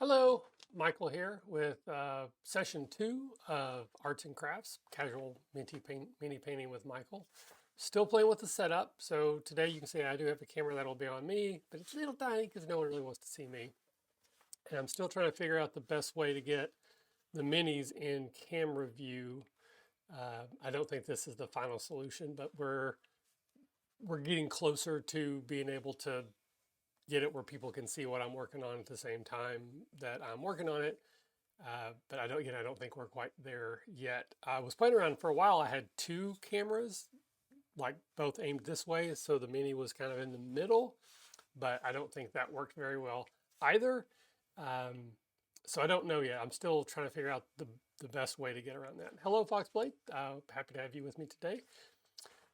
Hello, Michael here with session 2 of Arts and Crafts, Casual Mini Painting with Michael. Still playing with the setup, so today you can see I do have a camera that'll be on me, but it's a little tiny because no one really wants to see me. And I'm still trying to figure out the best way to get the minis in camera view. I don't think this is the final solution, but we're getting closer to being able to get it where people can see what I'm working on at the same time that I'm working on it. But I don't think we're quite there yet. I was playing around for a while. I had two cameras, like both aimed this way, so the mini was kind of in the middle. But I don't think that worked very well either. Um, so I don't know yet. I'm still trying to figure out the best way to get around that. Hello, Foxblade. Happy to have you with me today.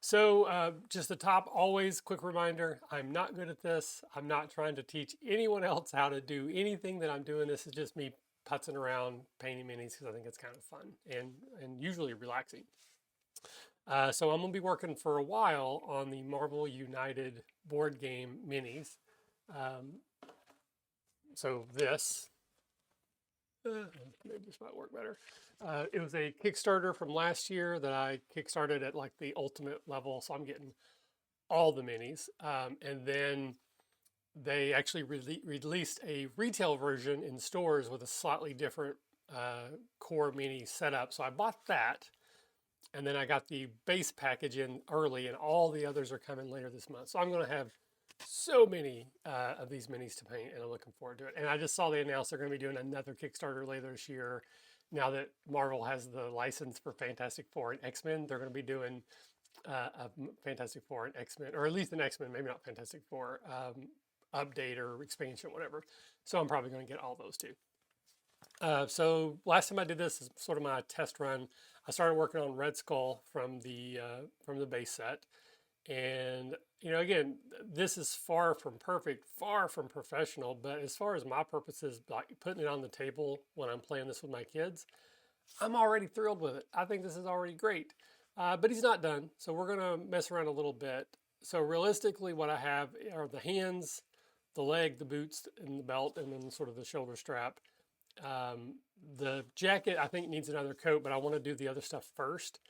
So just the top, always quick reminder, I'm not good at this. I'm not trying to teach anyone else how to do anything that I'm doing. This is just me putzing around painting minis because I think it's kind of fun and usually relaxing. So I'm going to be working for a while on the Marvel United board game minis. Um, so maybe this might work better. It was a Kickstarter from last year that I kickstarted at like the ultimate level. So I'm getting all the minis. And then they actually released a retail version in stores with a slightly different core mini setup. So I bought that. And then I got the base package in early, and all the others are coming later this month. So I'm going to have so many of these minis to paint, and I'm looking forward to it. And I just saw they announced they're going to be doing another Kickstarter later this year. Now that Marvel has the license for Fantastic Four and X-Men, they're going to be doing a Fantastic Four and X-Men, or at least an X-Men, maybe not Fantastic Four, update or expansion, whatever. So I'm probably going to get all those too. So last time I did this is sort of my test run. I started working on Red Skull from the base set, and again, this is far from perfect, far from professional. But as far as my purposes, like putting it on the table when I'm playing this with my kids, I'm already thrilled with it. I think this is already great. But he's not done, so we're gonna mess around a little bit. So realistically, what I have are the hands, the leg, the boots, and the belt, and then sort of the shoulder strap. Um, the jacket, I think, needs another coat, but I want to do the other stuff first.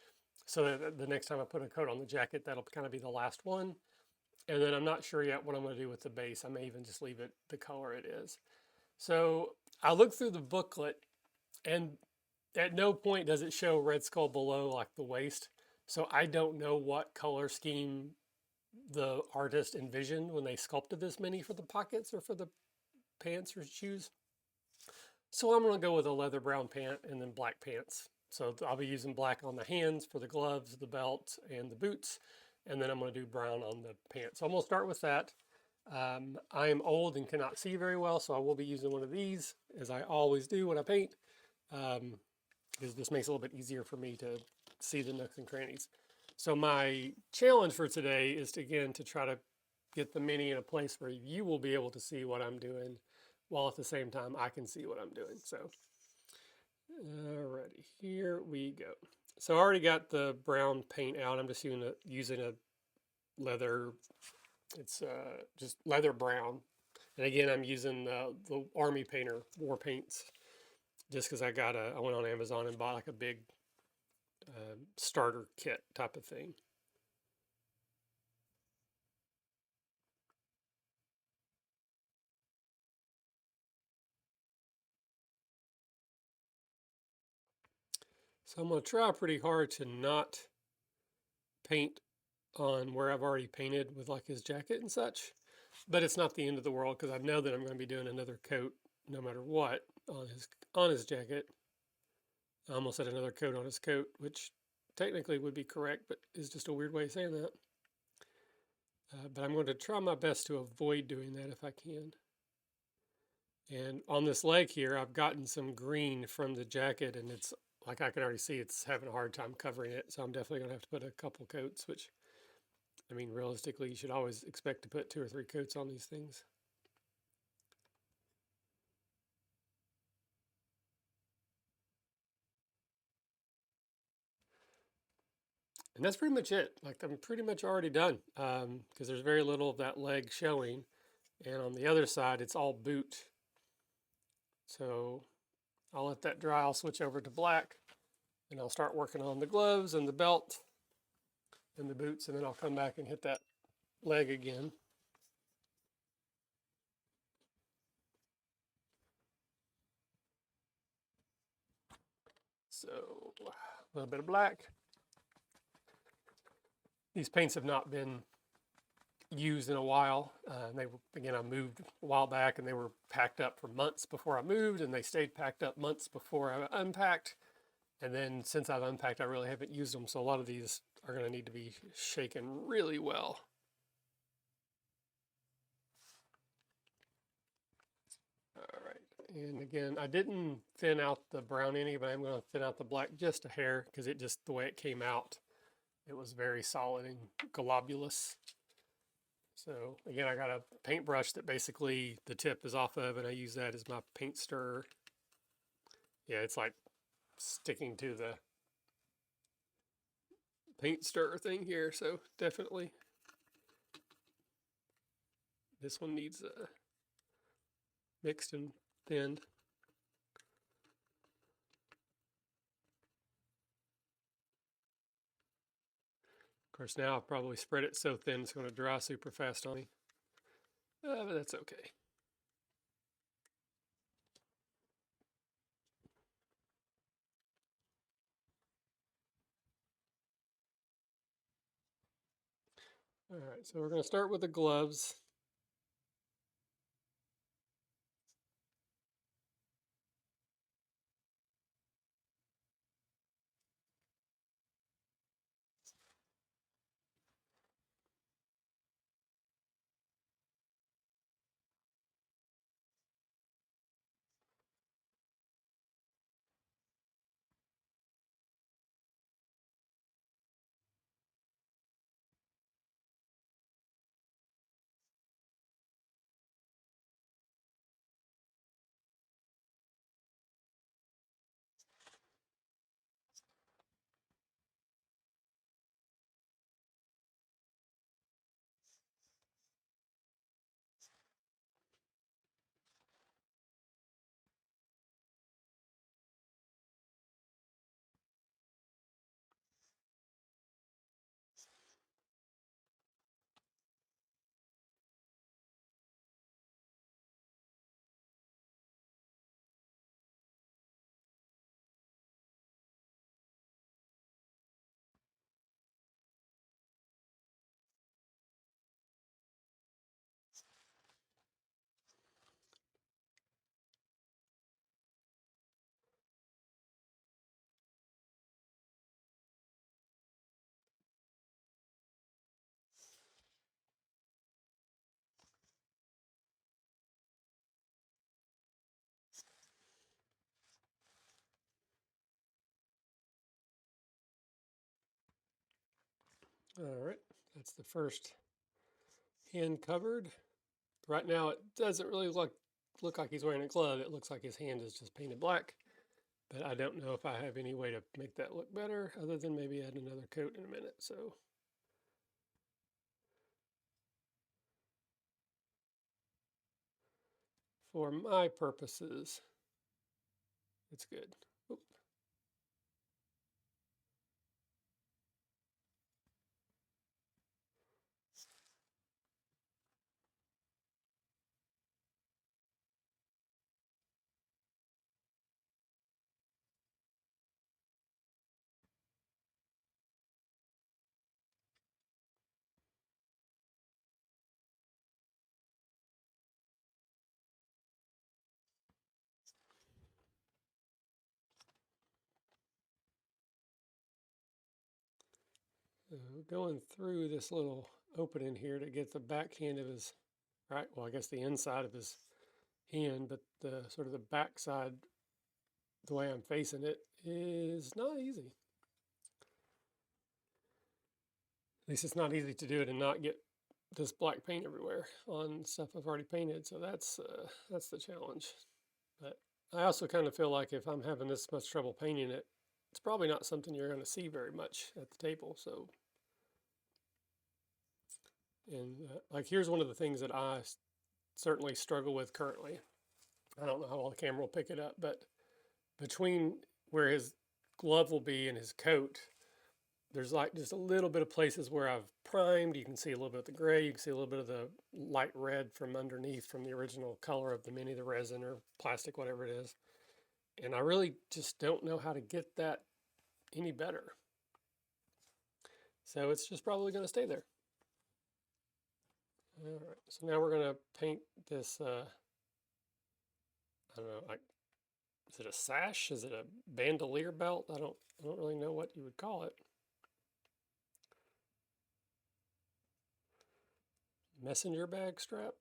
So that the next time I put a coat on the jacket, that'll kind of be the last one. And then I'm not sure yet what I'm going to do with the base. I may even just leave it the color it is. So I looked through the booklet, and at no point does it show Red Skull below like the waist. So I don't know what color scheme the artist envisioned when they sculpted this mini for the pockets or for the pants or shoes. So I'm going to go with a leather brown pant and then black pants. So I'll be using black on the hands for the gloves, the belt, and the boots. And then I'm going to do brown on the pants. So I'm going to start with that. I am old and cannot see very well, so I will be using one of these, as I always do when I paint, because this makes it a little bit easier for me to see the nooks and crannies. So my challenge for today is to, again, to try to get the mini in a place where you will be able to see what I'm doing while at the same time I can see what I'm doing. So, alrighty, here we go. So I already got the brown paint out. I'm just using a leather, it's just leather brown. And again, I'm using the Army Painter War Paints just because I went on Amazon and bought like a big starter kit type of thing. So I'm going to try pretty hard to not paint on where I've already painted with like his jacket and such. But it's not the end of the world because I know that I'm going to be doing another coat no matter what on his jacket. I almost said another coat on his coat, which technically would be correct, but is just a weird way of saying that. But I'm going to try my best to avoid doing that if I can. And on this leg here, I've gotten some green from the jacket, and it's like I can already see it's having a hard time covering it. So I'm definitely going to have to put a couple coats, which, I mean, realistically, you should always expect to put 2 or 3 coats on these things. And that's pretty much it. Like I'm pretty much already done because there's very little of that leg showing. And on the other side, it's all boot. So I'll let that dry. I'll switch over to black and I'll start working on the gloves and the belt and the boots, and then I'll come back and hit that leg again. So a little bit of black. These paints have not been used in a while. Again, I moved a while back and they were packed up for months before I moved, and they stayed packed up months before I unpacked. And then since I've unpacked, I really haven't used them. So a lot of these are going to need to be shaken really well. All right. And again, I didn't thin out the brown any, but I'm going to thin out the black just a hair because it just, the way it came out, it was very solid and globulous. So again, I got a paintbrush that basically the tip is off of, and I use that as my paint stirrer. Yeah, it's like sticking to the paint stirrer thing here, so definitely this one needs mixed and thinned. Of course, now I've probably spread it so thin it's going to dry super fast on me, but that's okay. All right, so we're going to start with the gloves. All right, that's the first hand covered. Right now, it doesn't really look like he's wearing a glove. It looks like his hand is just painted black. But I don't know if I have any way to make that look better other than maybe add another coat in a minute. So for my purposes, it's good. Oop. Going through this little opening here to get the backhand of his, right, well, I guess the inside of his hand, but the sort of the back side, the way I'm facing it, is not easy. At least it's not easy to do it and not get this black paint everywhere on stuff I've already painted. So that's the challenge. But I also kind of feel like if I'm having this much trouble painting it, it's probably not something you're going to see very much at the table. So, and like here's one of the things that I certainly struggle with currently. I don't know how well the camera will pick it up, but between where his glove will be and his coat, there's like just a little bit of places where I've primed. You can see a little bit of the gray. You can see a little bit of the light red from underneath from the original color of the Mini, the resin or plastic, whatever it is. And I really just don't know how to get that any better. So it's just probably going to stay there. All right, so now we're going to paint this, I don't know, like, is it a sash? Is it a bandolier belt? I don't really know what you would call it. Messenger bag strap?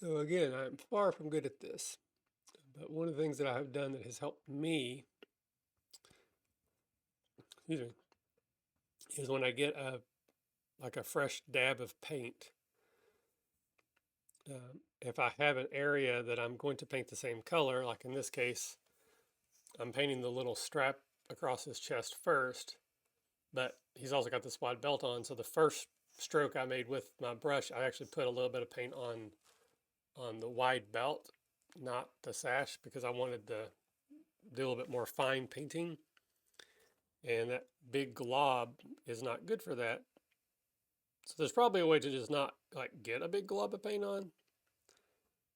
So again, I'm far from good at this, but one of the things that I have done that has helped me, excuse me, is when I get like a fresh dab of paint, if I have an area that I'm going to paint the same color, like in this case, I'm painting the little strap across his chest first, but he's also got this wide belt on. So the first stroke I made with my brush, I actually put a little bit of paint on the wide belt, not the sash, because I wanted to do a little bit more fine painting. And that big glob is not good for that. So there's probably a way to just not like get a big glob of paint on,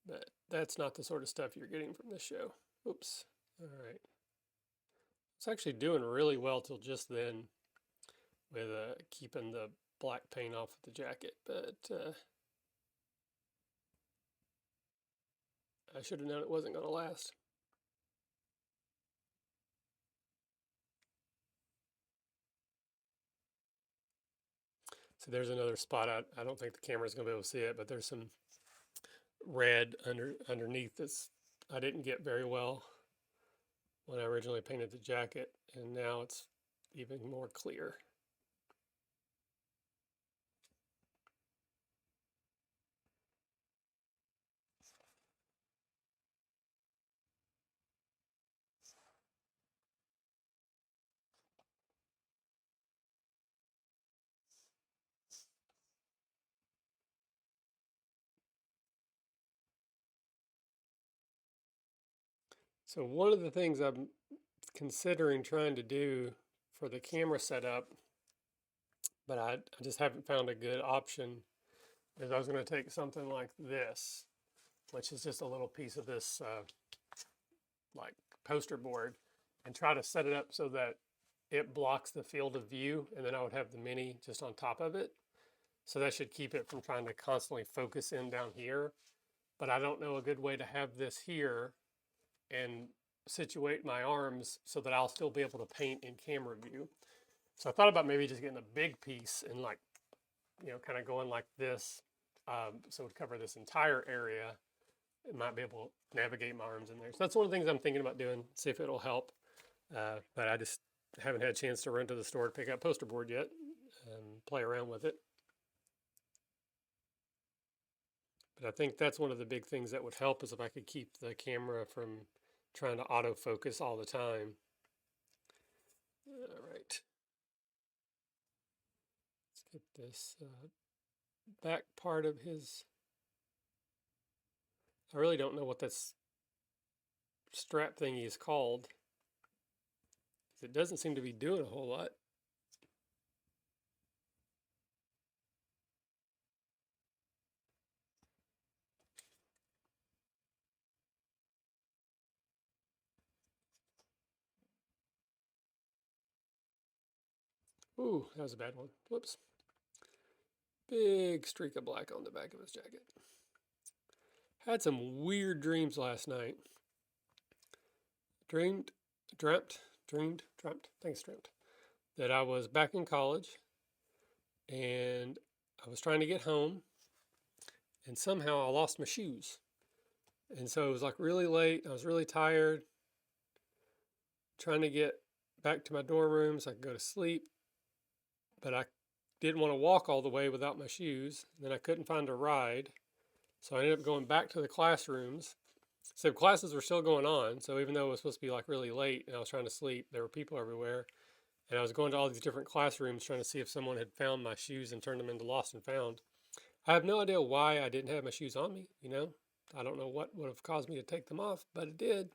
but that's not the sort of stuff you're getting from this show. Oops. All right. It's actually doing really well till just then with keeping the black paint off of the jacket, but I should have known it wasn't going to last. So there's another spot. I don't think the camera's going to be able to see it, but there's some red underneath this I didn't get very well when I originally painted the jacket, and now it's even more clear. So one of the things I'm considering trying to do for the camera setup, but I just haven't found a good option, is I was going to take something like this, which is just a little piece of this like poster board, and try to set it up so that it blocks the field of view, and then I would have the Mini just on top of it. So that should keep it from trying to constantly focus in down here. But I don't know a good way to have this here and situate my arms so that I'll still be able to paint in camera view. So I thought about maybe just getting a big piece and like, kind of going like this. So it would cover this entire area. It might be able to navigate my arms in there. So that's one of the things I'm thinking about doing, see if it'll help. But I just haven't had a chance to run to the store to pick up poster board yet and play around with it. But I think that's one of the big things that would help is if I could keep the camera from trying to autofocus all the time. All right. Let's get this back part of his. I really don't know what this strap thingy is called. It doesn't seem to be doing a whole lot. Ooh, that was a bad one. Whoops. Big streak of black on the back of his jacket. Had some weird dreams last night. Dreamt, thanks, dreamt, that I was back in college and I was trying to get home and somehow I lost my shoes. And so it was like really late. I was really tired, trying to get back to my dorm room so I could go to sleep. But I didn't want to walk all the way without my shoes. Then I couldn't find a ride. So I ended up going back to the classrooms. So classes were still going on. So even though it was supposed to be like really late and I was trying to sleep, there were people everywhere. And I was going to all these different classrooms trying to see if someone had found my shoes and turned them into lost and found. I have no idea why I didn't have my shoes on me, you know? I don't know what would have caused me to take them off, but it did.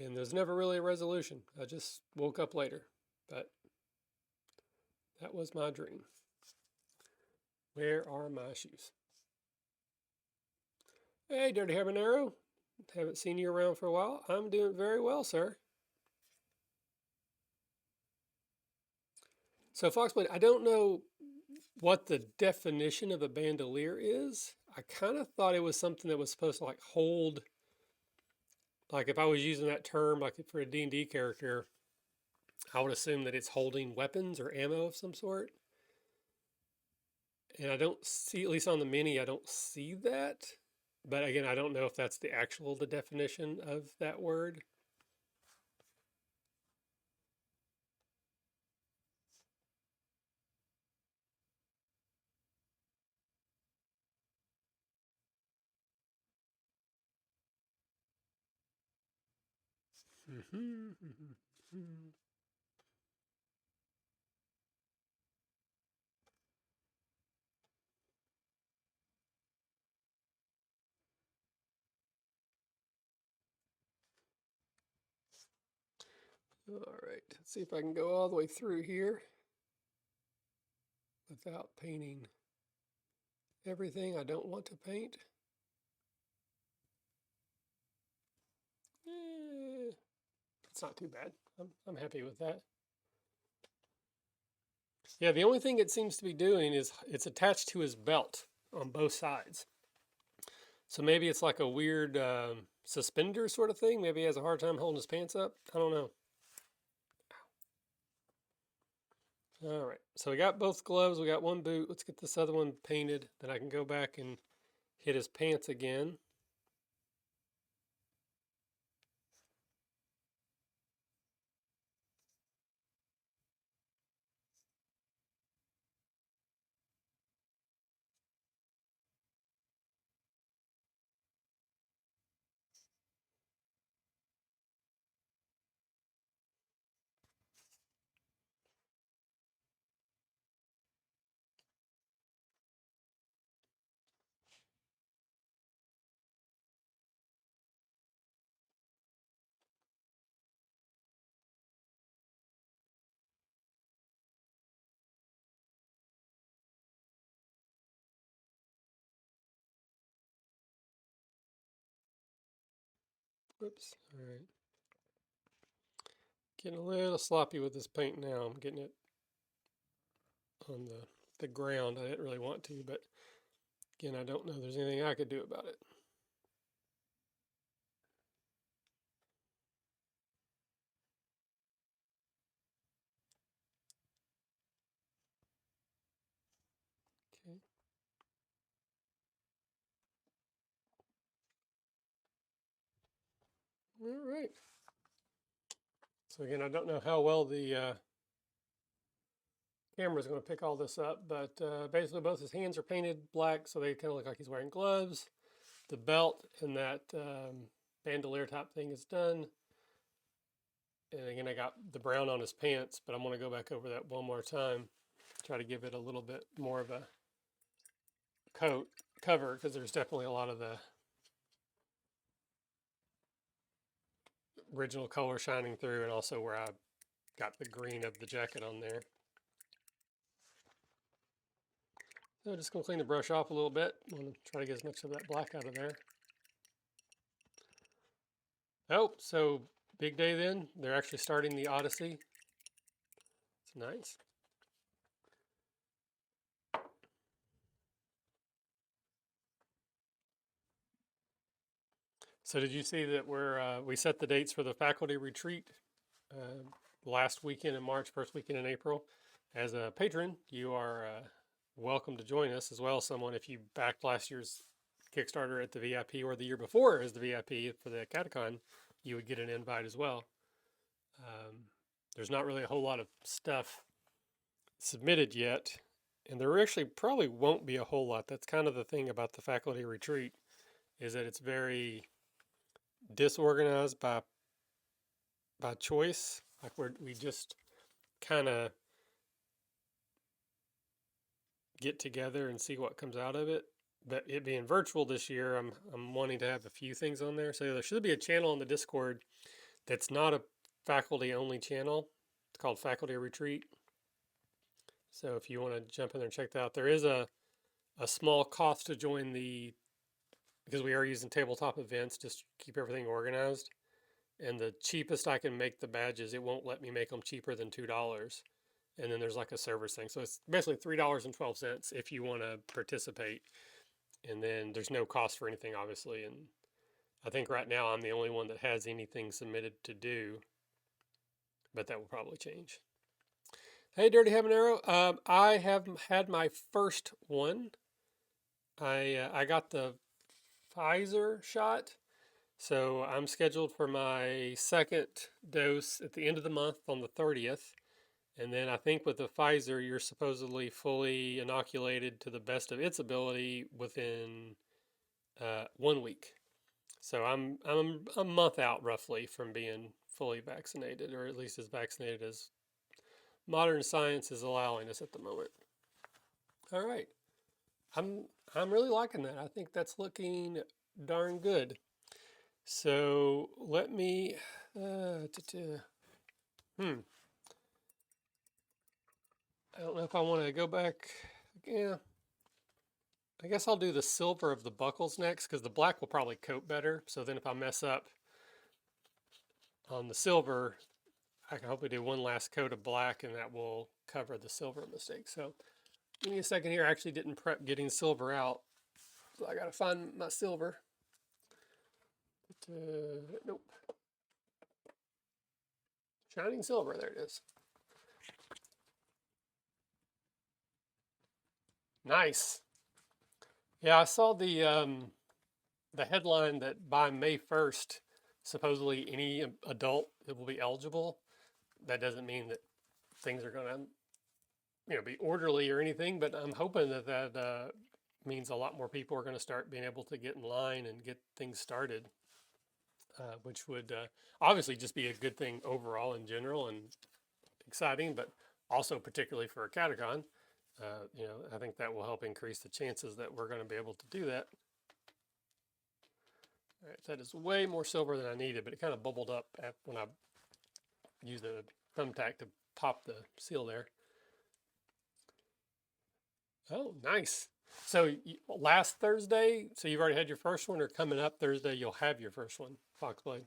And there's never really a resolution. I just woke up later. But that was my dream. Where are my shoes? Hey, Dirty Habanero. Haven't seen you around for a while. I'm doing very well, sir. So, Foxblade, I don't know what the definition of a bandolier is. I kind of thought it was something that was supposed to like hold, like if I was using that term like for a D&D character, I would assume that it's holding weapons or ammo of some sort. And I don't see, at least on the mini, I don't see that. But again, I don't know if that's the definition of that word. All right, let's see if I can go all the way through here without painting everything I don't want to paint. It's not too bad. I'm happy with that. Yeah, the only thing it seems to be doing is it's attached to his belt on both sides. So maybe it's like a weird suspender sort of thing. Maybe he has a hard time holding his pants up. I don't know. All right, so we got both gloves. We got one boot. Let's get this other one painted. Then I can go back and hit his pants again. Whoops. All right. Getting a little sloppy with this paint now. I'm getting it on the ground. I didn't really want to, but again, I don't know if there's anything I could do about it. Okay. All right. So again, I don't know how well the camera is going to pick all this up, but basically both his hands are painted black, so they kind of look like he's wearing gloves. The belt and that bandolier top thing is done. And again, I got the brown on his pants, but I'm going to go back over that one more time. Try to give it a little bit more of a cover, because there's definitely a lot of the original color shining through, and also where I got the green of the jacket on there. So I'm just going to clean the brush off a little bit. I'm going to try to get as much of that black out of there. Oh, so big day then. They're actually starting the Odyssey. It's nice. So did you see that we set the dates for the faculty retreat last weekend in March, first weekend in April? As a patron, you are welcome to join us, as well as someone if you backed last year's Kickstarter at the VIP or the year before as the VIP for the Catacon, you would get an invite as well. There's not really a whole lot of stuff submitted yet, and there actually probably won't be a whole lot. That's kind of the thing about the faculty retreat, is that it's very disorganized by choice. Like we just kind of get together and see what comes out of it. But it being virtual this year, I'm wanting to have a few things on there. So there should be a channel on the Discord that's not a faculty only channel. It's called Faculty Retreat. So if you want to jump in there and check that out, there is a small cost to join because we are using tabletop events just to keep everything organized. And the cheapest I can make the badges, it won't let me make them cheaper than $2. And then there's like a service thing. So it's basically $3.12 if you want to participate. And then there's no cost for anything, obviously. And I think right now I'm the only one that has anything submitted to do, but that will probably change. Hey, Dirty Habanero. I have had my first one. I got the Pfizer shot. So I'm scheduled for my second dose at the end of the month on the 30th. And then I think with the Pfizer, you're supposedly fully inoculated to the best of its ability within 1 week. So I'm a month out roughly from being fully vaccinated, or at least as vaccinated as modern science is allowing us at the moment. All right, I'm really liking that. I think that's looking darn good. So let me. I don't know if I want to go back. Yeah, I guess I'll do the silver of the buckles next because the black will probably coat better. So then if I mess up on the silver, I can hopefully do one last coat of black and that will cover the silver mistake. So give me a second here. I actually didn't prep getting silver out. So I got to find my silver. Nope. Shining silver, there it is. Nice. Yeah, I saw the headline that by May 1st, supposedly any adult will be eligible. That doesn't mean that things are going to, be orderly or anything, but I'm hoping that means a lot more people are going to start being able to get in line and get things started, which would obviously just be a good thing overall in general and exciting, but also particularly for a Catacon. I think that will help increase the chances that we're going to be able to do that. All right, that is way more silver than I needed, but it kind of bubbled up when I used the thumbtack to pop the seal there. Oh, nice. So last Thursday, so you've already had your first one, or coming up Thursday, you'll have your first one, Foxblade.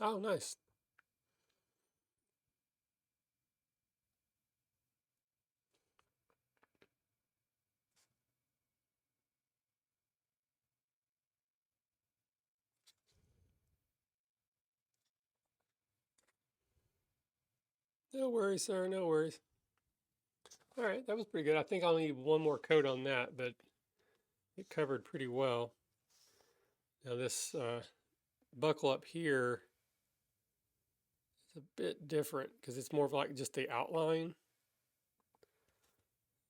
Oh, nice. No worries, sir. No worries. All right, that was pretty good. I think I'll need one more coat on that, but it covered pretty well. Now this buckle up here is a bit different because it's more of like just the outline.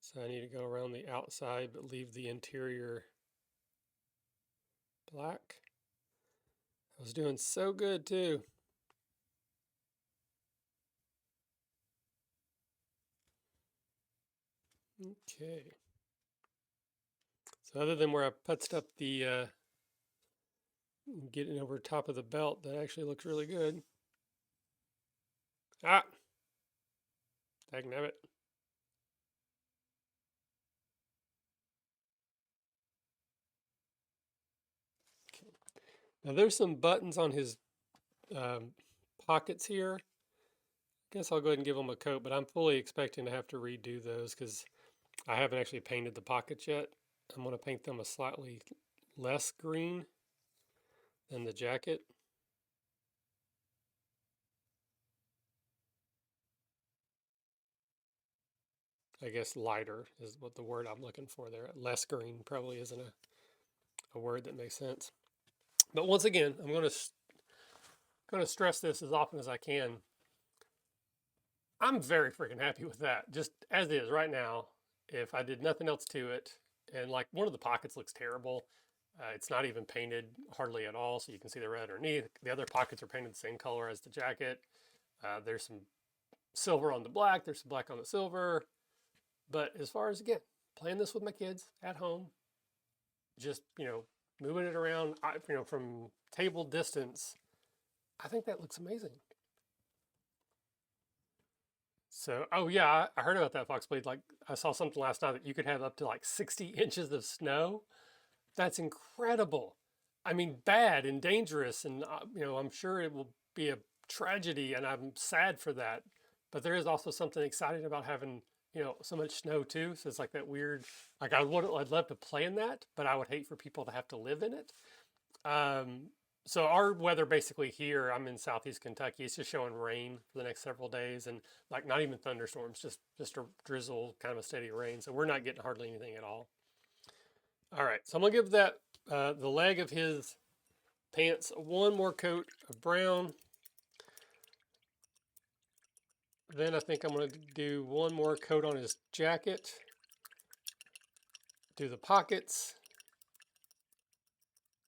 So I need to go around the outside but leave the interior black. I was doing so good too. Okay. So other than where I putzed up the getting over top of the belt, that actually looks really good. Ah, dagnabbit. Okay. Now there's some buttons on his pockets here guess I'll go ahead and give them a coat, but I'm fully expecting to have to redo those because I haven't actually painted the pockets yet. I'm going to paint them a slightly less green than the jacket. I guess lighter is what the word I'm looking for there. Less green probably isn't a word that makes sense. But once again, I'm going to stress this as often as I can. I'm very freaking happy with that, just as is right now. If I did nothing else to it, and like one of the pockets looks terrible, it's not even painted hardly at all, so you can see the red underneath. The other pockets are painted the same color as the jacket. There's some silver on the black, there's some black on the silver. But as far as, again, playing this with my kids at home, just, moving it around, from table distance, I think that looks amazing. So, oh yeah, I heard about that Foxblade. Like, I saw something last night that you could have up to like 60 inches of snow. That's incredible. I mean, bad and dangerous, and I'm sure it will be a tragedy, and I'm sad for that. But there is also something exciting about having, so much snow too. So it's like that weird. Like I'd love to play in that, but I would hate for people to have to live in it. Um, so our weather basically here, I'm in southeast Kentucky. It's just showing rain for the next several days, and like not even thunderstorms, just a drizzle, kind of a steady rain. So we're not getting hardly anything at all. All right, so I'm gonna give that the leg of his pants one more coat of brown. Then I think I'm gonna do one more coat on his jacket. Do the pockets.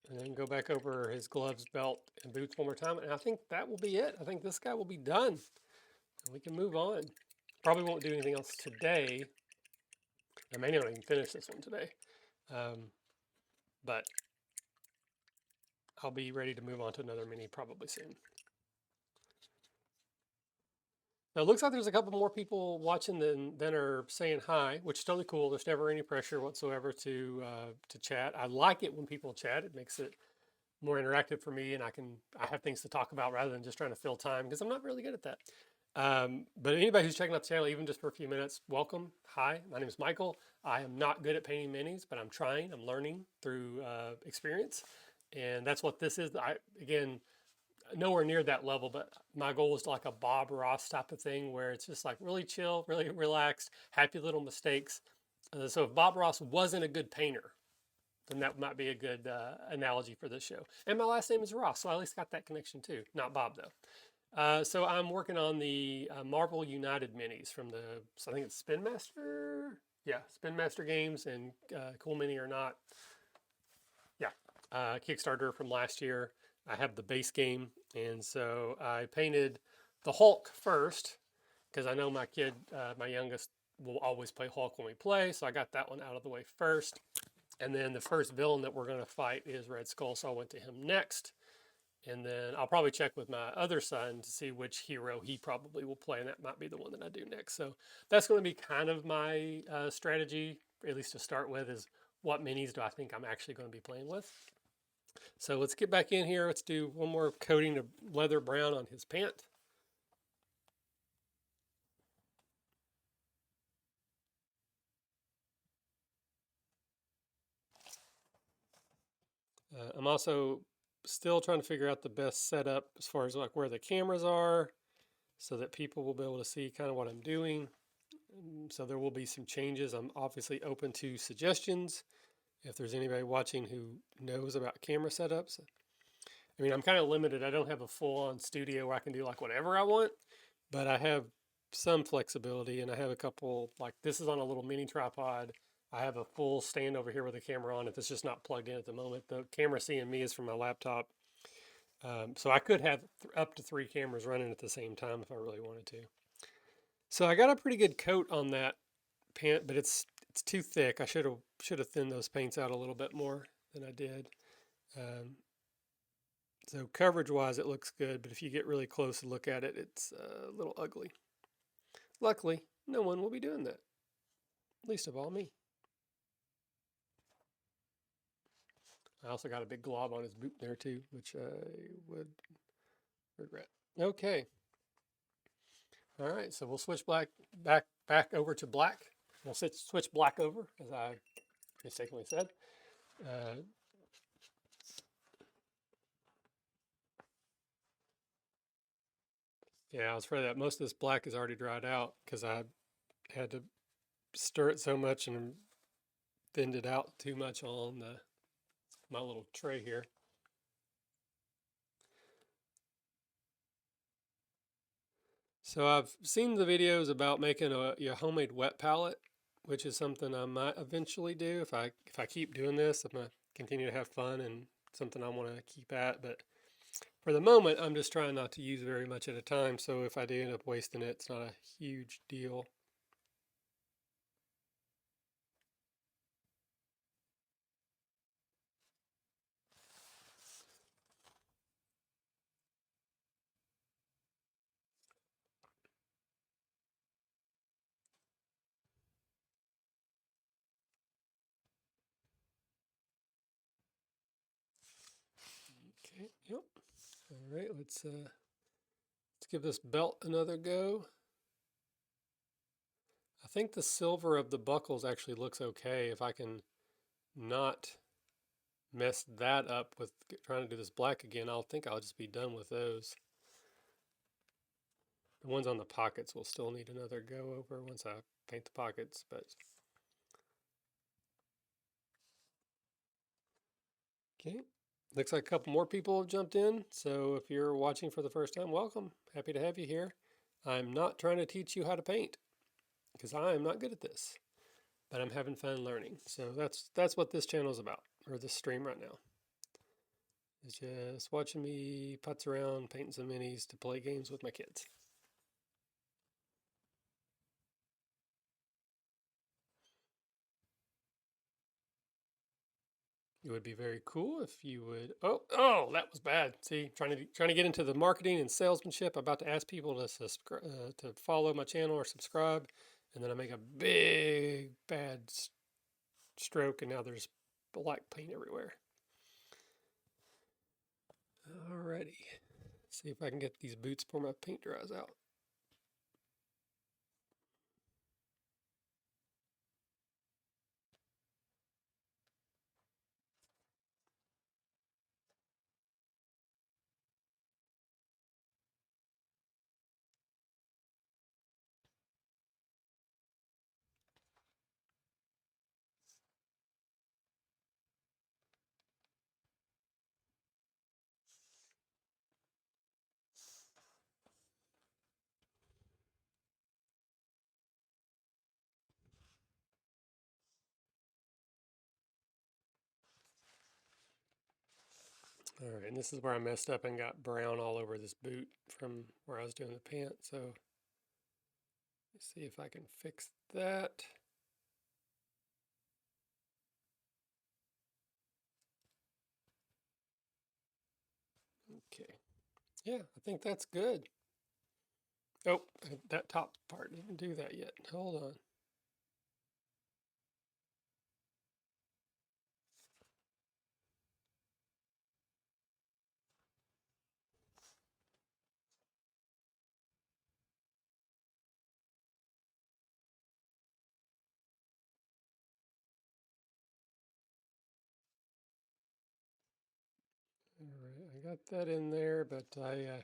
And then go back over his gloves, belt, and boots one more time. And I think that will be it. I think this guy will be done. And we can move on. Probably won't do anything else today. I may not even finish this one today. But I'll be ready to move on to another mini probably soon. Now it looks like there's a couple more people watching than are saying hi, which is totally cool. There's never any pressure whatsoever to chat. I like it when people chat. It makes it more interactive for me, and I have things to talk about rather than just trying to fill time because I'm not really good at that. But anybody who's checking out the channel, even just for a few minutes, welcome. Hi, my name is Michael. I am not good at painting minis, but I'm trying. I'm learning through experience, and that's what this is. Again, nowhere near that level, but my goal is like a Bob Ross type of thing where it's just like really chill, really relaxed, happy little mistakes. So if Bob Ross wasn't a good painter, then that might be a good analogy for this show. And my last name is Ross, so I at least got that connection too. Not Bob though. So I'm working on the Marvel United minis from I think it's Spin Master. Yeah, Spin Master Games and Cool Mini or Not. Yeah, Kickstarter from last year. I have the base game, and so I painted the Hulk first because I know my kid, my youngest, will always play Hulk when we play. So I got that one out of the way first. And then the first villain that we're going to fight is Red Skull, so I went to him next. And then I'll probably check with my other son to see which hero he probably will play, and that might be the one that I do next. So that's going to be kind of my strategy, at least to start with, is what minis do I think I'm actually going to be playing with. So let's get back in here. Let's do one more coating of leather brown on his pant. I'm also still trying to figure out the best setup as far as like where the cameras are so that people will be able to see kind of what I'm doing. So there will be some changes. I'm obviously open to suggestions if there's anybody watching who knows about camera setups. I mean, I'm kind of limited. I don't have a full-on studio where I can do like whatever I want, but I have some flexibility, and I have a couple, like this is on a little mini tripod. I have a full stand over here with a camera on it that's just not plugged in at the moment. The camera seeing me is from my laptop. So I could have up to 3 cameras running at the same time if I really wanted to. So I got a pretty good coat on that paint, but it's too thick. I should have thinned those paints out a little bit more than I did. So coverage wise, it looks good, but if you get really close to look at it, it's a little ugly. Luckily, no one will be doing that, least of all me. I also got a big glob on his boot there too, which I would regret. Okay. All right, so we'll switch back over to black. We'll switch black over, as I mistakenly said. Uh, yeah, I was afraid that most of this black is already dried out because I had to stir it so much and thinned it out too much on my little tray here. So I've seen the videos about making a homemade wet palette, which is something I might eventually do if I keep doing this. I'm gonna continue to have fun and something I want to keep at. But for the moment, I'm just trying not to use very much at a time. So if I do end up wasting it, it's not a huge deal. Okay, yep. All right, let's give this belt another go. I think the silver of the buckles actually looks okay if I can not mess that up with trying to do this black again. I'll think I'll just be done with those. The ones on the pockets will still need another go over once I paint the pockets, but okay. Looks like a couple more people have jumped in. So if you're watching for the first time, welcome. Happy to have you here. I'm not trying to teach you how to paint because I am not good at this, but I'm having fun learning. So that's what this channel is about, or this stream right now. It's just watching me putz around, painting some minis to play games with my kids. It would be very cool if you would. Oh, that was bad. See, trying to get into the marketing and salesmanship. I'm about to ask people to subscribe, to follow my channel or subscribe, and then I make a big bad stroke, and now there's black paint everywhere. Alrighty, see if I can get these boots before my paint dries out. All right, and this is where I messed up and got brown all over this boot from where I was doing the pant. So let's see if I can fix that. Okay. Yeah, I think that's good. Oh, that top part didn't do that yet. Hold on. All right, I got that in there, but I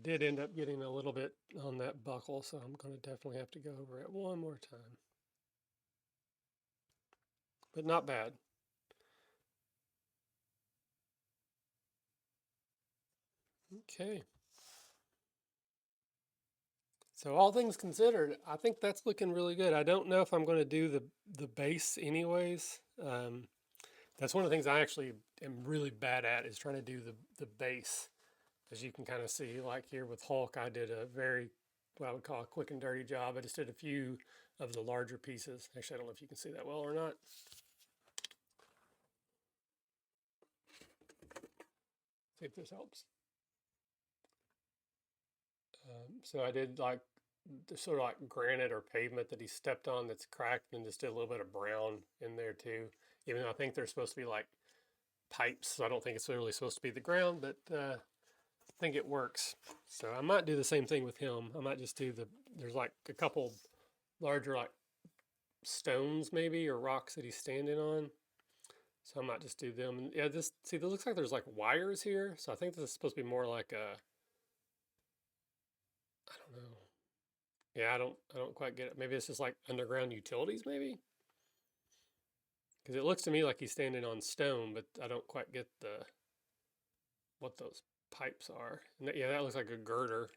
did end up getting a little bit on that buckle, so I'm going to definitely have to go over it one more time. But not bad. Okay. So all things considered, I think that's looking really good. I don't know if I'm going to do the base anyways. That's one of the things I actually am really bad at is trying to do the base. As you can kind of see, like here with Hulk, I did a very, what I would call a quick and dirty job. I just did a few of the larger pieces. Actually, I don't know if you can see that well or not. See if this helps. So I did like sort of like granite or pavement that he stepped on that's cracked, and just did a little bit of brown in there too. Even though I think they're supposed to be like pipes, so I don't think it's really supposed to be the ground, but think it works. So I might do the same thing with him. I might just do there's like a couple larger like stones maybe or rocks that he's standing on. So I might just do them. And yeah, this see, it looks like there's like wires here. So I think this is supposed to be more like a, I don't know. Yeah, I don't quite get it. Maybe it's just like underground utilities, maybe. Because it looks to me like he's standing on stone, but I don't quite get the what those pipes are. And yeah, that looks like a girder.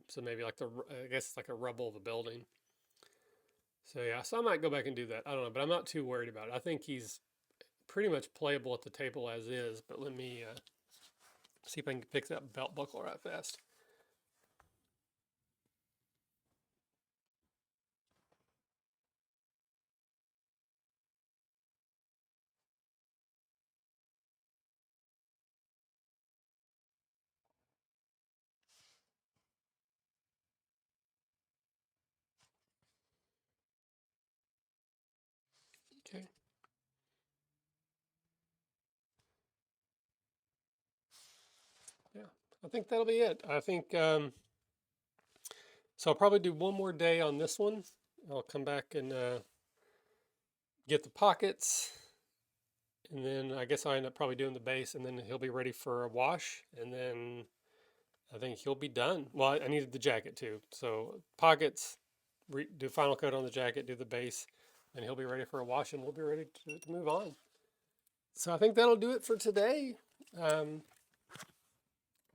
So maybe like I guess it's like a rubble of a building. So yeah, so I might go back and do that. I don't know, but I'm not too worried about it. I think he's pretty much playable at the table as is. But let me see if I can fix that belt buckle right fast. Okay. Yeah, I think that'll be it. I think so. I'll probably do one more day on this one. I'll come back and get the pockets, and then I guess I'll end up probably doing the base, and then he'll be ready for a wash, and then I think he'll be done. Well, I needed the jacket too, so pockets, do final coat on the jacket, do the base, and he'll be ready for a wash, and we'll be ready to move on. So I think that'll do it for today. Um,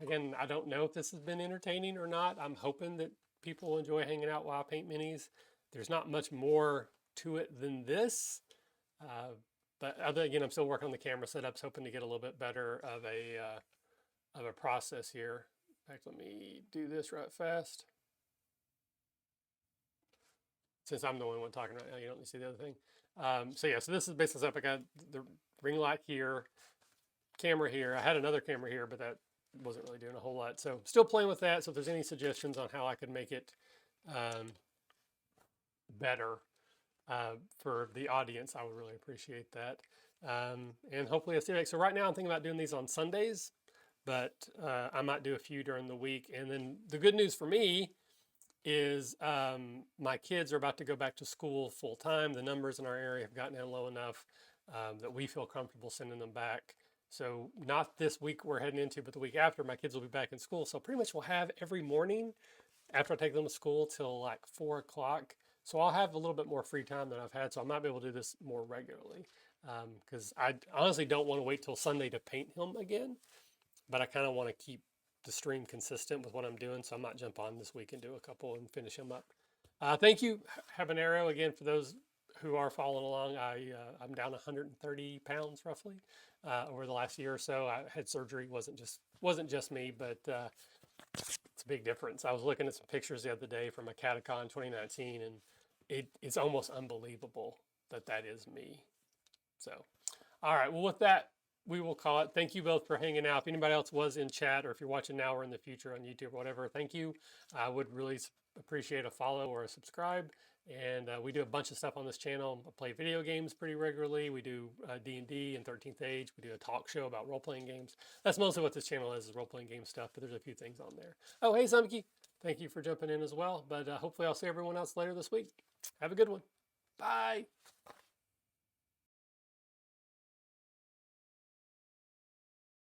Again, I don't know if this has been entertaining or not. I'm hoping that people enjoy hanging out while I paint minis. There's not much more to it than this. But again, I'm still working on the camera setups, hoping to get a little bit better of a process here. In fact, let me do this right fast. Since I'm the only one talking right now, you don't need to see the other thing. So yeah, so this is basically stuff. I got the ring light here, camera here. I had another camera here, but that wasn't really doing a whole lot. So still playing with that. So if there's any suggestions on how I could make it better for the audience, I would really appreciate that. And hopefully it's next. So right now I'm thinking about doing these on Sundays, but I might do a few during the week. And then the good news for me is my kids are about to go back to school full time. The numbers in our area have gotten down low enough that we feel comfortable sending them back. So not this week we're heading into, but the week after, my kids will be back in school. So pretty much we'll have every morning after I take them to school till like 4 o'clock. So I'll have a little bit more free time than I've had. So I might be able to do this more regularly because I honestly don't want to wait till Sunday to paint him again. But I kind of want to keep the stream consistent with what I'm doing. So I might jump on this week and do a couple and finish him up. Thank you, Habanero, again, for those who are following along. I'm down 130 pounds roughly over the last year or so. I had surgery. wasn't just me, but it's a big difference. I was looking at some pictures the other day from a Catacon 2019, and it's almost unbelievable that is me. So, all right. Well, with that, we will call it. Thank you both for hanging out. If anybody else was in chat, or if you're watching now or in the future on YouTube or whatever, thank you. I would really appreciate a follow or a subscribe. And we do a bunch of stuff on this channel. I play video games pretty regularly. We do D&D and 13th Age. We do a talk show about role-playing games. That's mostly what this channel is role-playing game stuff, but there's a few things on there. Oh, hey, Sumky. Thank you for jumping in as well. But hopefully I'll see everyone else later this week. Have a good one. Bye.